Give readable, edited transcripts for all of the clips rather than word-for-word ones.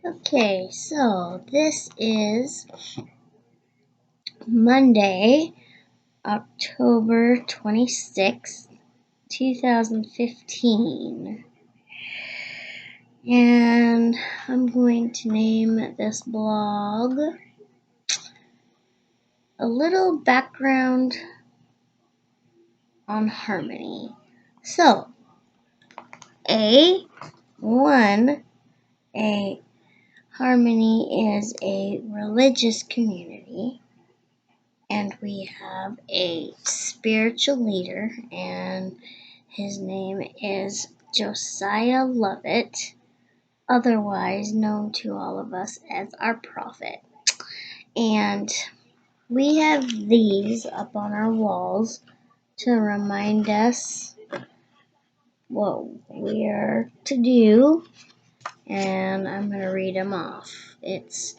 Okay, so this is Monday, October 26th, 2015. And I'm going to name this blog A Little Background on Harmony. So, A Harmony is a religious community, and we have a spiritual leader, and his name is Josiah Lovett, otherwise known to all of us as our prophet. And we have these up on our walls to remind us what we are to do, and I'm going to read them off. It's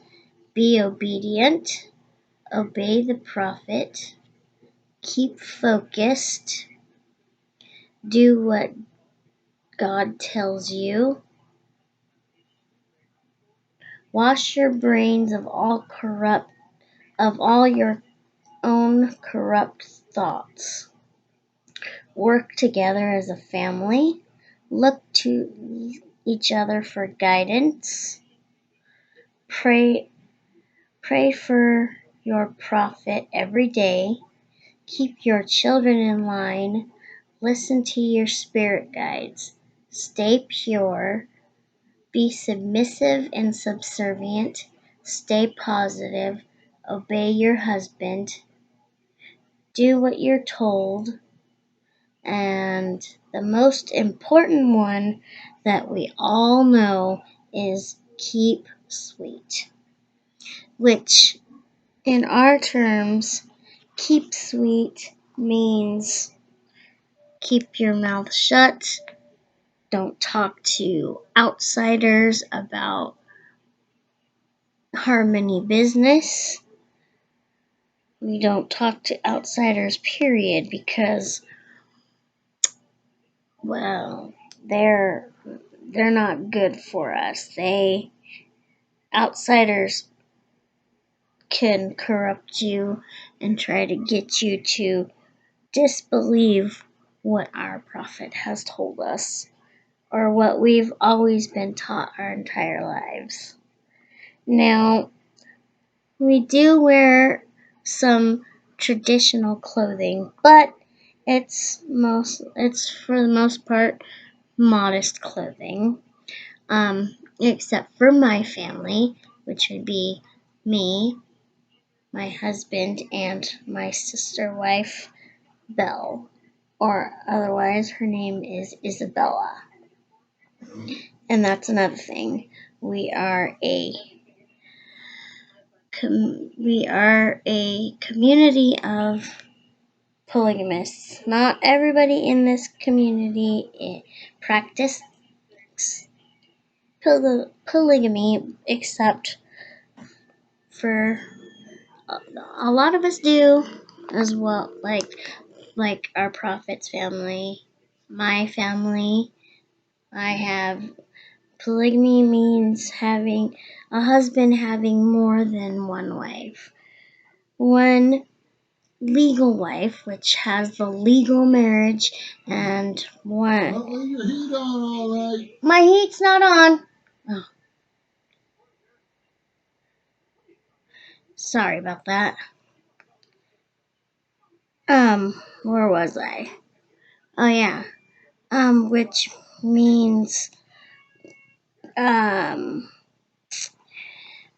be obedient, obey the prophet, keep focused, do what God tells you, wash your brains of all your own corrupt thoughts, work together as a family, look to each other for guidance, pray for your prophet every day, keep your children in line, listen to your spirit guides, stay pure, be submissive and subservient, stay positive, obey your husband, do what you're told, and the most important one that we all know is keep sweet, which in our terms, keep sweet means keep your mouth shut, don't talk to outsiders about harmony business. We don't talk to outsiders, period, because, well, they're not good for us. Outsiders can corrupt you and try to get you to disbelieve what our prophet has told us, or what we've always been taught our entire lives. Now, we do wear some traditional clothing, but it's for the most part modest clothing, except for my family, which would be me, my husband, and my sister wife, Belle, or otherwise her name is Isabella. And that's another thing. We are a community of polygamists. Not everybody in this community practices polygamy, except for a lot of us do as well, like our prophet's family, my family. I have polygamy means having a husband having more than one wife. One legal wife, which has the legal marriage, and one. Leave your heat on, all right. My heat's not on. Oh. Sorry about that. Where was I? Oh yeah. Which means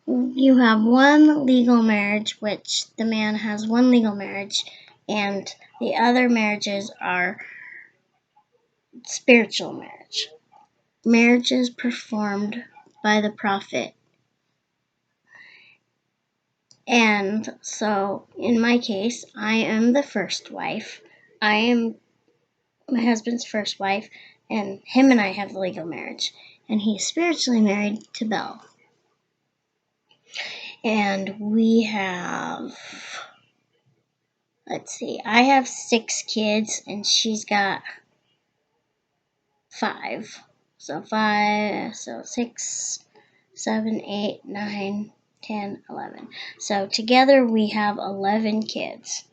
you have one legal marriage, which the man has one legal marriage, and the other marriages are spiritual marriages performed by the prophet. And so in my case, I am the first wife. I am my husband's first wife, and him and I have the legal marriage, and he's spiritually married to Belle. And we have, I have 6 kids, and she's got 5. So 6, 7, 8, 9, 10, 11. So together we have 11 kids.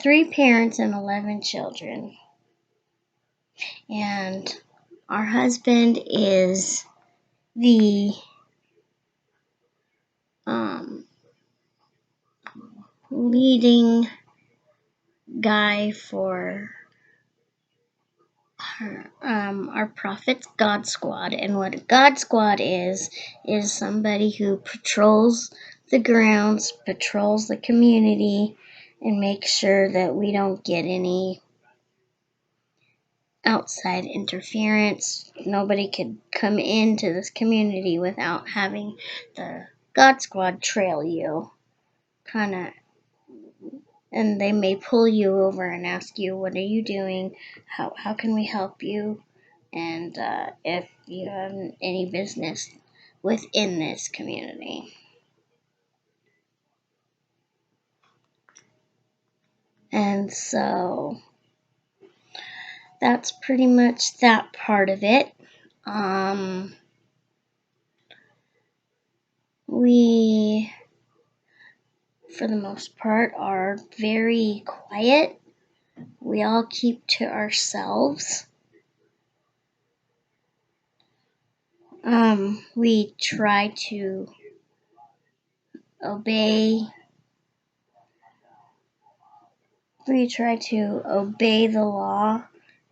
3 parents and 11 children. And our husband is the leading guy for our Prophet's God Squad. And what a God Squad is somebody who patrols the grounds, patrols the community, and makes sure that we don't get any outside interference. Nobody could come into this community without having the God Squad trail you. And they may pull you over and ask you, what are you doing? How can we help you? And if you have any business within this community. And so that's pretty much that part of it. We, for the most part, are very quiet. We all keep to ourselves. We try to obey the law,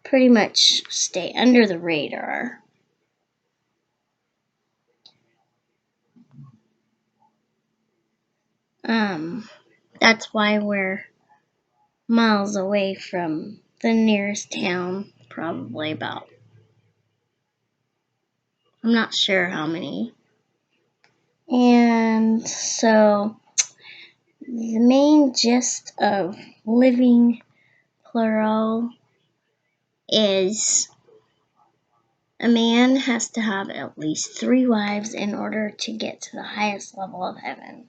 pretty much stay under the radar. That's why we're miles away from the nearest town, probably about, I'm not sure how many. And so the main gist of living plural is a man has to have at least 3 wives in order to get to the highest level of heaven.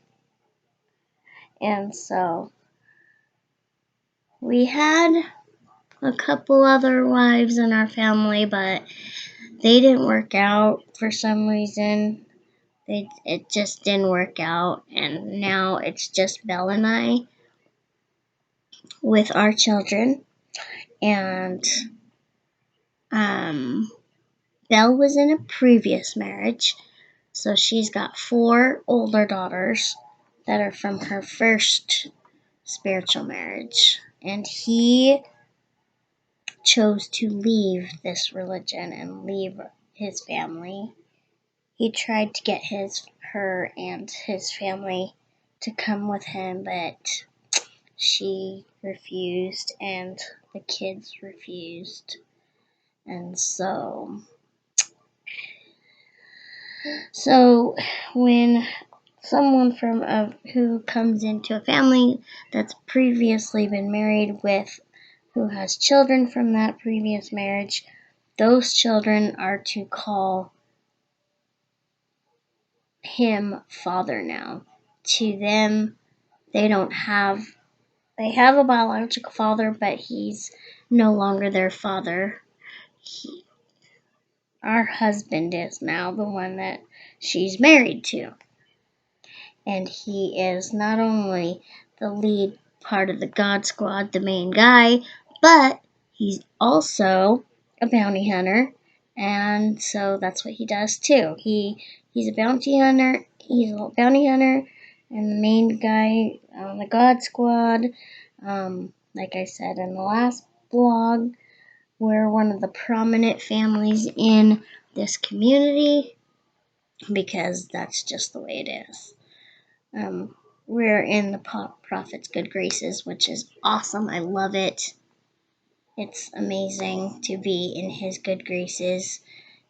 And so we had a couple other wives in our family, but they didn't work out for some reason. It just didn't work out, and now it's just Belle and I with our children. And Belle was in a previous marriage, so she's got 4 older daughters that are from her first spiritual marriage, and he chose to leave this religion and leave his family. He tried to get her and his family to come with him, but she refused and the kids refused. And so when someone who comes into a family that's previously been married with, who has children from that previous marriage, those children are to call him father now. To them, they have a biological father, but he's no longer their father. Our husband is now the one that she's married to. And he is not only the lead part of the God Squad, the main guy, but he's also a bounty hunter. And so that's what he does too. He's a bounty hunter. He's a bounty hunter and the main guy on the God Squad. Like I said in the last blog, we're one of the prominent families in this community because that's just the way it is. We're in the Prophet's good graces, which is awesome. I love it. It's amazing to be in his good graces.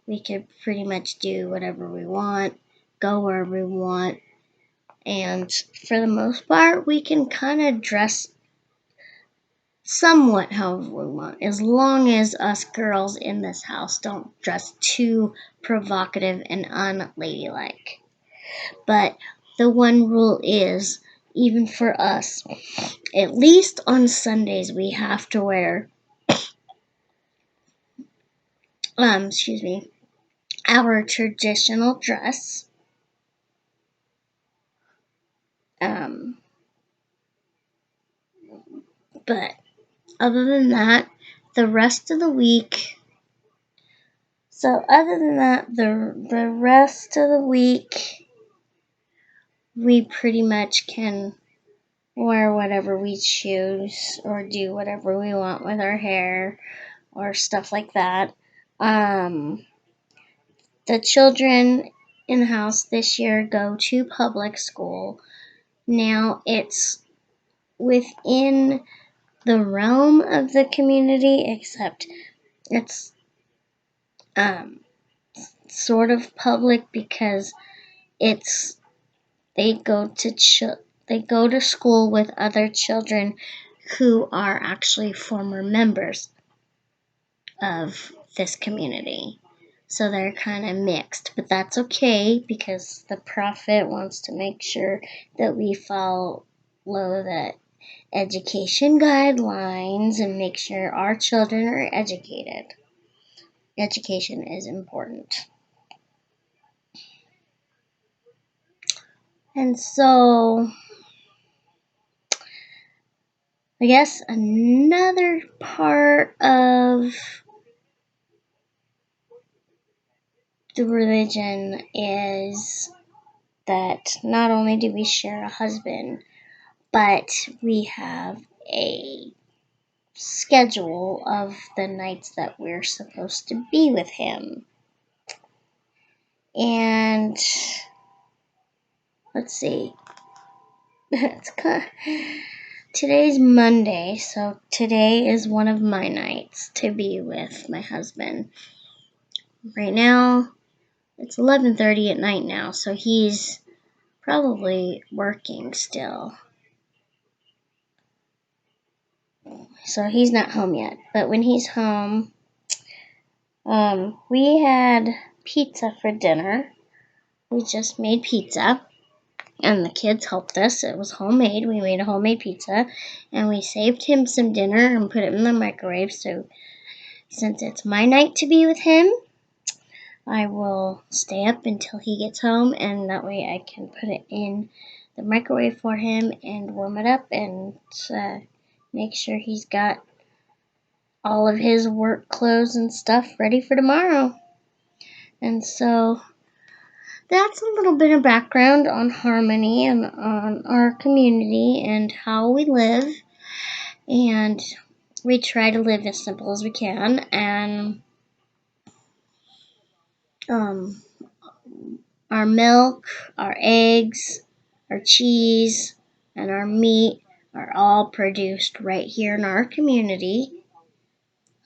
We could pretty much do whatever we want, go wherever we want, and for the most part, we can kind of dress somewhat however we want, as long as us girls in this house don't dress too provocative and unladylike. But the one rule is, even for us, at least on Sundays, we have to wear, our traditional dress. Um, but other than that, the rest of the week. So other than that, the rest of the week, we pretty much can wear whatever we choose or do whatever we want with our hair or stuff like that. The children in the house this year go to public school. Now it's within the realm of the community, except it's sort of public because it's they go to school with other children who are actually former members of this community. So they're kind of mixed, but that's okay because the prophet wants to make sure that we follow the education guidelines and make sure our children are educated. Education is important. And so, I guess another part of the religion is that not only do we share a husband, but we have a schedule of the nights that we're supposed to be with him. And let's see. Today's Monday, so today is one of my nights to be with my husband. Right now, it's 11:30 at night now, so he's probably working still. So he's not home yet. But when he's home, we had pizza for dinner. We just made pizza. And the kids helped us. It was homemade. We made a homemade pizza. And we saved him some dinner and put it in the microwave. So since it's my night to be with him, I will stay up until he gets home. And that way I can put it in the microwave for him and warm it up and make sure he's got all of his work clothes and stuff ready for tomorrow. And so that's a little bit of background on Harmony and on our community and how we live. And we try to live as simple as we can. And our milk, our eggs, our cheese, and our meat are all produced right here in our community.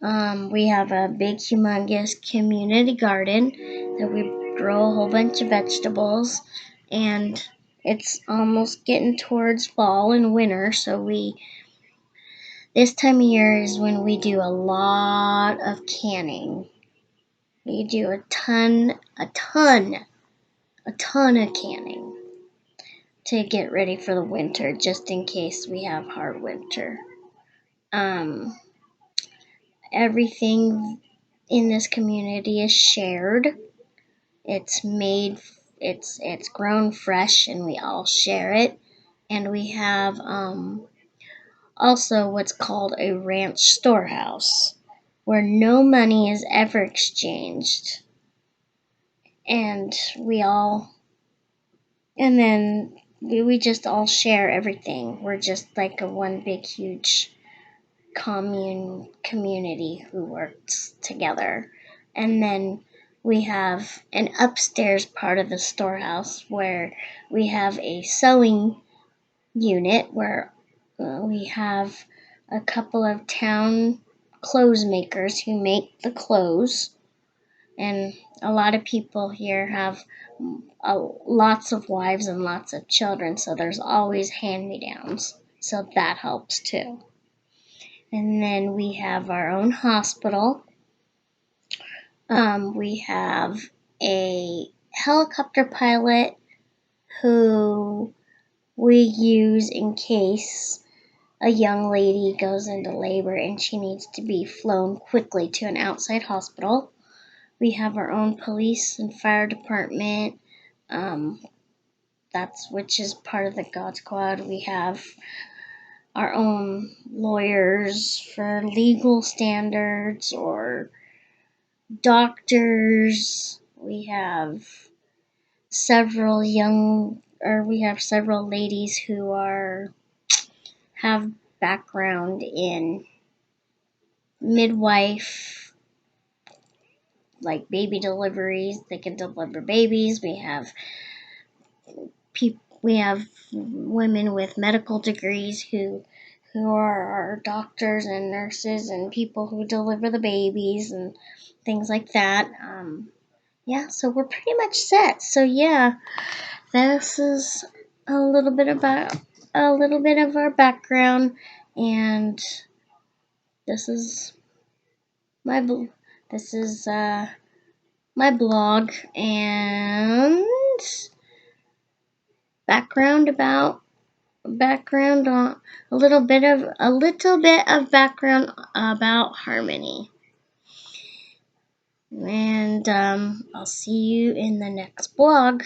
We have a big, humongous community garden that we grow a whole bunch of vegetables, and it's almost getting towards fall and winter, so this time of year is when we do a lot of canning. We do a ton of canning to get ready for the winter, just in case we have hard winter. Everything in this community is shared. It's grown fresh and we all share it. And we have also what's called a ranch storehouse where no money is ever exchanged. And then we just all share everything. We're just like a one big huge community who works together. And then we have an upstairs part of the storehouse where we have a sewing unit where we have a couple of town clothes makers who make the clothes. And a lot of people here have lots of wives and lots of children, so there's always hand-me-downs. So that helps too. And then we have our own hospital. We have a helicopter pilot who we use in case a young lady goes into labor and she needs to be flown quickly to an outside hospital. We have our own police and fire department. that's which is part of the God Squad. We have our own lawyers for legal standards or doctors. We have several ladies who have background in midwife, like baby deliveries. They can deliver babies. We have women with medical degrees who are doctors and nurses and people who deliver the babies and things like that. Yeah, so we're pretty much set. So yeah, this is a little bit of our background, and this is my my blog and background on a little bit of background about harmony. And I'll see you in the next blog.